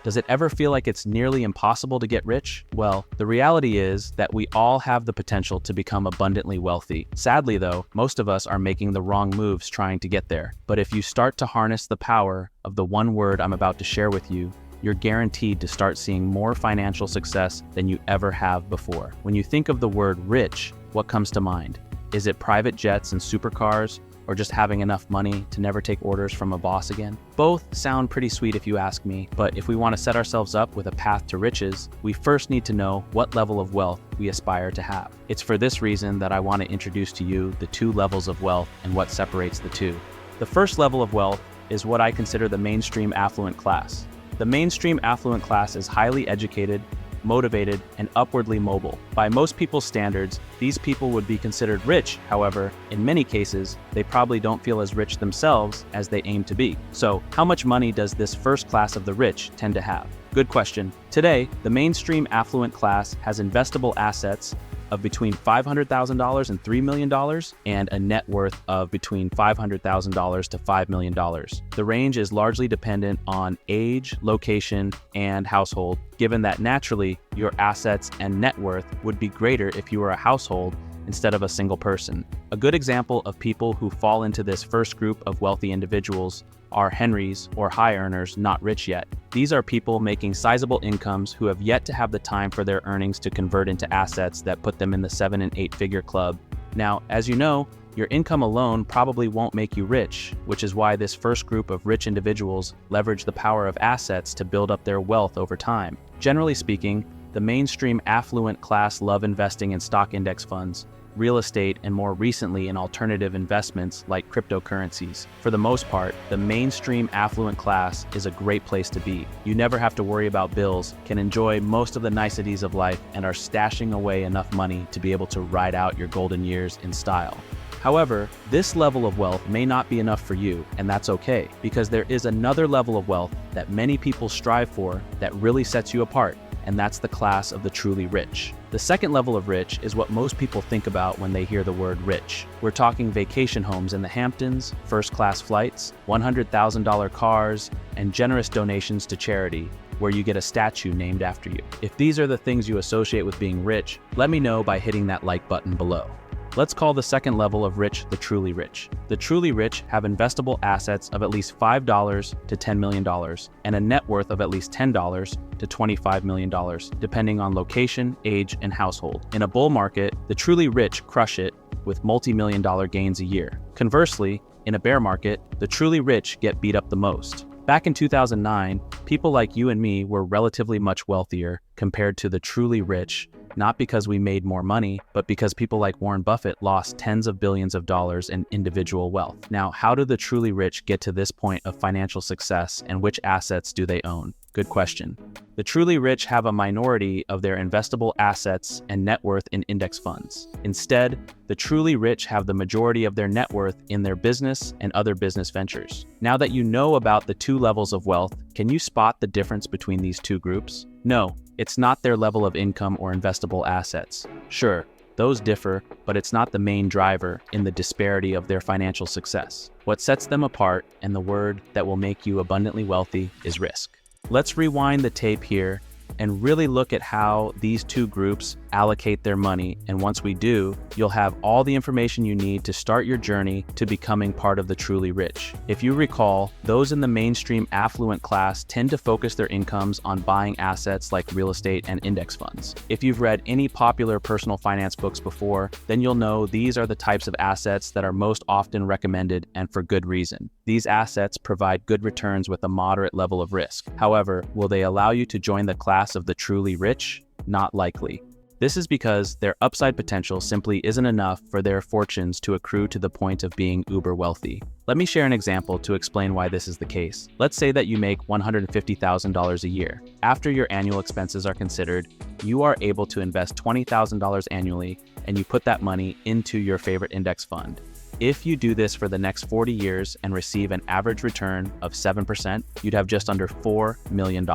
Does it ever feel like it's nearly impossible to get rich? Well, the reality is that we all have the potential to become abundantly wealthy. Sadly though, most of us are making the wrong moves trying to get there. But if you start to harness the power of the one word I'm about to share with you, you're guaranteed to start seeing more financial success than you ever have before. When you think of the word rich, what comes to mind? Is it private jets and supercars, or just having enough money to never take orders from a boss again? Both sound pretty sweet if you ask me, but if we want to set ourselves up with a path to riches, we first need to know what level of wealth we aspire to have. It's for this reason that I want to introduce to you the two levels of wealth and what separates the two. The first level of wealth is what I consider the mainstream affluent class. The mainstream affluent class is highly educated, motivated, and upwardly mobile. By most people's standards, these people would be considered rich. However, in many cases, they probably don't feel as rich themselves as they aim to be. So, how much money does this first class of the rich tend to have? Good question. Today, the mainstream affluent class has investable assets of between $500,000 and $3 million and a net worth of between $500,000 to $5 million. The range is largely dependent on age, location, and household, given that naturally your assets and net worth would be greater if you were a household instead of a single person. A good example of people who fall into this first group of wealthy individuals are Henrys or high earners not rich yet. These are people making sizable incomes who have yet to have the time for their earnings to convert into assets that put them in the 7- and 8-figure club. Now, as you know, your income alone probably won't make you rich, which is why this first group of rich individuals leverage the power of assets to build up their wealth over time. Generally speaking, the mainstream affluent class love investing in stock index funds, real estate, and more recently in alternative investments like cryptocurrencies. For the most part, the mainstream affluent class is a great place to be. You never have to worry about bills, can enjoy most of the niceties of life, and are stashing away enough money to be able to ride out your golden years in style. However, this level of wealth may not be enough for you, and that's okay, because there is another level of wealth that many people strive for that really sets you apart, and that's the class of the truly rich. The second level of rich is what most people think about when they hear the word rich. We're talking vacation homes in the Hamptons, first-class flights, $100,000 cars, and generous donations to charity, where you get a statue named after you. If these are the things you associate with being rich, let me know by hitting that like button below. Let's call the second level of rich the truly rich. The truly rich have investable assets of at least $5 to $10 million and a net worth of at least $10 to $25 million, depending on location, age, and household. In a bull market, the truly rich crush it with multi-million dollar gains a year. Conversely, in a bear market, the truly rich get beat up the most. Back in 2009, people like you and me were relatively much wealthier compared to the truly rich, not because we made more money, but because people like Warren Buffett lost tens of billions of dollars in individual wealth. Now, how do the truly rich get to this point of financial success, and which assets do they own? Good question. The truly rich have a minority of their investable assets and net worth in index funds. Instead, the truly rich have the majority of their net worth in their business and other business ventures. Now that you know about the two levels of wealth, can you spot the difference between these two groups? No, it's not their level of income or investable assets. Sure, those differ, but it's not the main driver in the disparity of their financial success. What sets them apart, and the word that will make you abundantly wealthy, is risk. Let's rewind the tape here and really look at how these two groups allocate their money. And once we do, you'll have all the information you need to start your journey to becoming part of the truly rich. If you recall, those in the mainstream affluent class tend to focus their incomes on buying assets like real estate and index funds. If you've read any popular personal finance books before, then you'll know these are the types of assets that are most often recommended, and for good reason. These assets provide good returns with a moderate level of risk. However, will they allow you to join the class of the truly rich? Not likely. This is because their upside potential simply isn't enough for their fortunes to accrue to the point of being uber wealthy. Let me share an example to explain why this is the case. Let's say that you make $150,000 a year. After your annual expenses are considered, you are able to invest $20,000 annually, and you put that money into your favorite index fund. If you do this for the next 40 years and receive an average return of 7%, you'd have just under $4 million.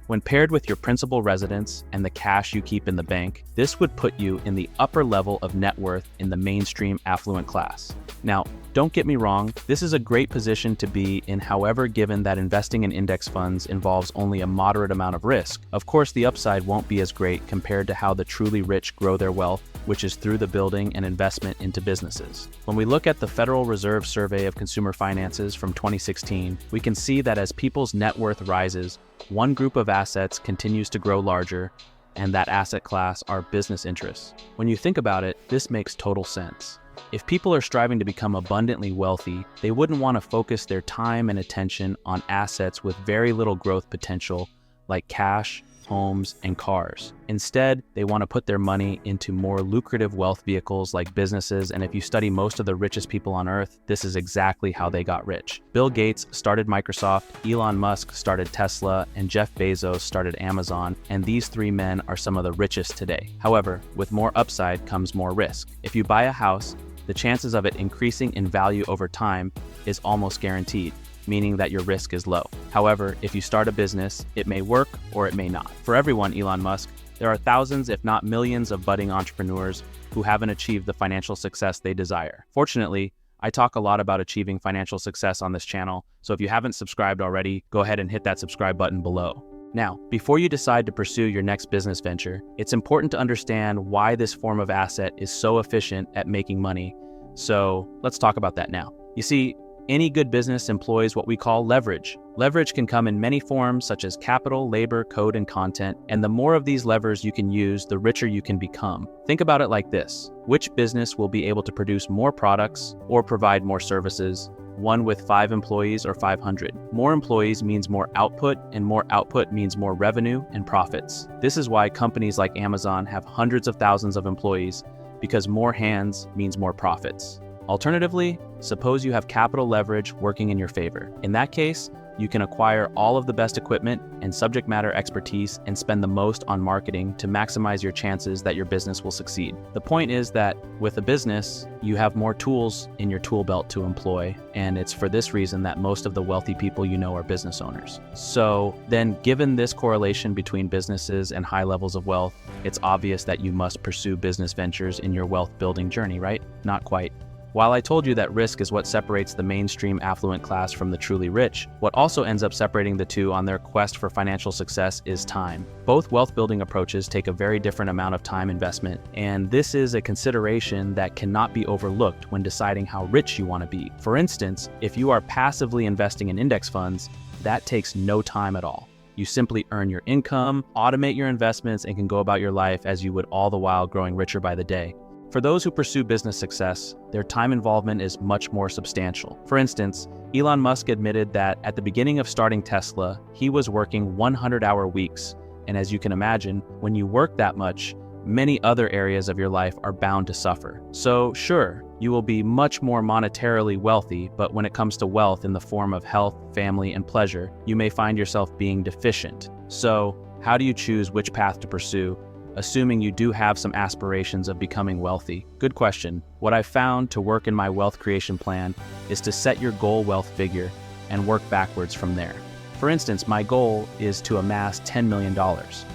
When paired with your principal residence and the cash you keep in the bank, this would put you in the upper level of net worth in the mainstream affluent class. Now, Don't get me wrong, this is a great position to be in, however, given that investing in index funds involves only a moderate amount of risk. Of course, the upside won't be as great compared to how the truly rich grow their wealth, which is through the building and investment into businesses. When we look at the Federal Reserve Survey of Consumer Finances from 2016, we can see that as people's net worth rises, one group of assets continues to grow larger, and that asset class are business interests. When you think about it, this makes total sense. If people are striving to become abundantly wealthy, they wouldn't want to focus their time and attention on assets with very little growth potential like cash, homes, and cars. Instead, they want to put their money into more lucrative wealth vehicles like businesses, and if you study most of the richest people on earth, this is exactly how they got rich. Bill Gates started Microsoft, Elon Musk started Tesla, and Jeff Bezos started Amazon, and these three men are some of the richest today. However, with more upside comes more risk. If you buy a house, the chances of it increasing in value over time is almost guaranteed, meaning that your risk is low. However, if you start a business, it may work or it may not. For everyone, Elon Musk, there are thousands, if not millions, of budding entrepreneurs who haven't achieved the financial success they desire. Fortunately, I talk a lot about achieving financial success on this channel, so if you haven't subscribed already, go ahead and hit that subscribe button below. Now, before you decide to pursue your next business venture, it's important to understand why this form of asset is so efficient at making money. So let's talk about that now. You see, any good business employs what we call leverage. Leverage can come in many forms such as capital, labor, code, and content, and the more of these levers you can use, the richer you can become. Think about it like this. Which business will be able to produce more products or provide more services? One with 5 employees or 500. More employees means more output, and more output means more revenue and profits. This is why companies like Amazon have hundreds of thousands of employees, because more hands means more profits. Alternatively, suppose you have capital leverage working in your favor. In that case, you can acquire all of the best equipment and subject matter expertise and spend the most on marketing to maximize your chances that your business will succeed. The point is that with a business, you have more tools in your tool belt to employ, and it's for this reason that most of the wealthy people you know are business owners. So then, given this correlation between businesses and high levels of wealth, it's obvious that you must pursue business ventures in your wealth building journey, right? Not quite. While I told you that risk is what separates the mainstream affluent class from the truly rich, what also ends up separating the two on their quest for financial success is time. Both wealth-building approaches take a very different amount of time investment, and this is a consideration that cannot be overlooked when deciding how rich you want to be. For instance, if you are passively investing in index funds, that takes no time at all. You simply earn your income, automate your investments, and can go about your life as you would, all the while growing richer by the day. For those who pursue business success, their time involvement is much more substantial. For instance, Elon Musk admitted that at the beginning of starting Tesla, he was working 100-hour weeks. And as you can imagine, when you work that much, many other areas of your life are bound to suffer. So sure, you will be much more monetarily wealthy, but when it comes to wealth in the form of health, family, and pleasure, you may find yourself being deficient. So how do you choose which path to pursue, assuming you do have some aspirations of becoming wealthy? Good question. What I've found to work in my wealth creation plan is to set your goal wealth figure and work backwards from there. For instance, my goal is to amass $10 million.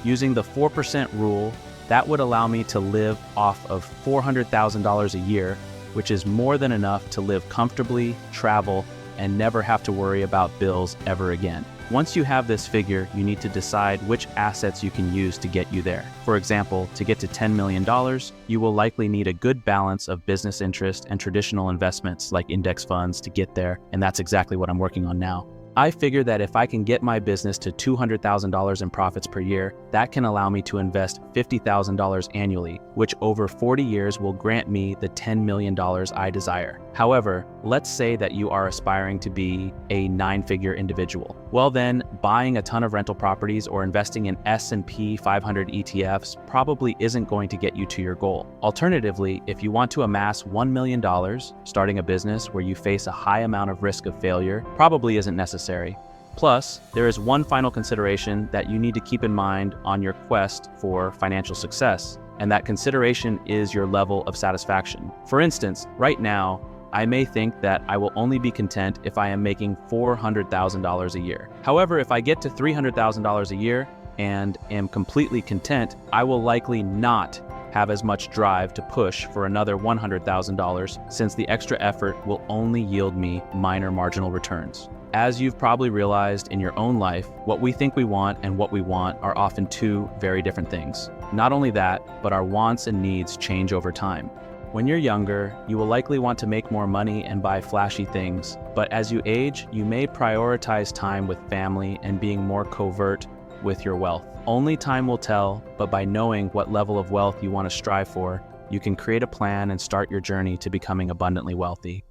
Using the 4% rule, that would allow me to live off of $400,000 a year, which is more than enough to live comfortably, travel, and never have to worry about bills ever again. Once you have this figure, you need to decide which assets you can use to get you there. For example, to get to $10 million, you will likely need a good balance of business interest and traditional investments like index funds to get there, and that's exactly what I'm working on now. I figure that if I can get my business to $200,000 in profits per year, that can allow me to invest $50,000 annually, which over 40 years will grant me the $10 million I desire. However, let's say that you are aspiring to be a 9-figure individual. Well then, buying a ton of rental properties or investing in S&P 500 ETFs probably isn't going to get you to your goal. Alternatively, if you want to amass $1 million, starting a business where you face a high amount of risk of failure probably isn't necessary. Plus, there is one final consideration that you need to keep in mind on your quest for financial success, and that consideration is your level of satisfaction. For instance, right now, I may think that I will only be content if I am making $400,000 a year. However, if I get to $300,000 a year and am completely content, I will likely not have as much drive to push for another $100,000 since the extra effort will only yield me minor marginal returns. As you've probably realized in your own life, what we think we want and what we want are often two very different things. Not only that, but our wants and needs change over time. When you're younger, you will likely want to make more money and buy flashy things, but as you age, you may prioritize time with family and being more covert with your wealth. Only time will tell, but by knowing what level of wealth you want to strive for, you can create a plan and start your journey to becoming abundantly wealthy.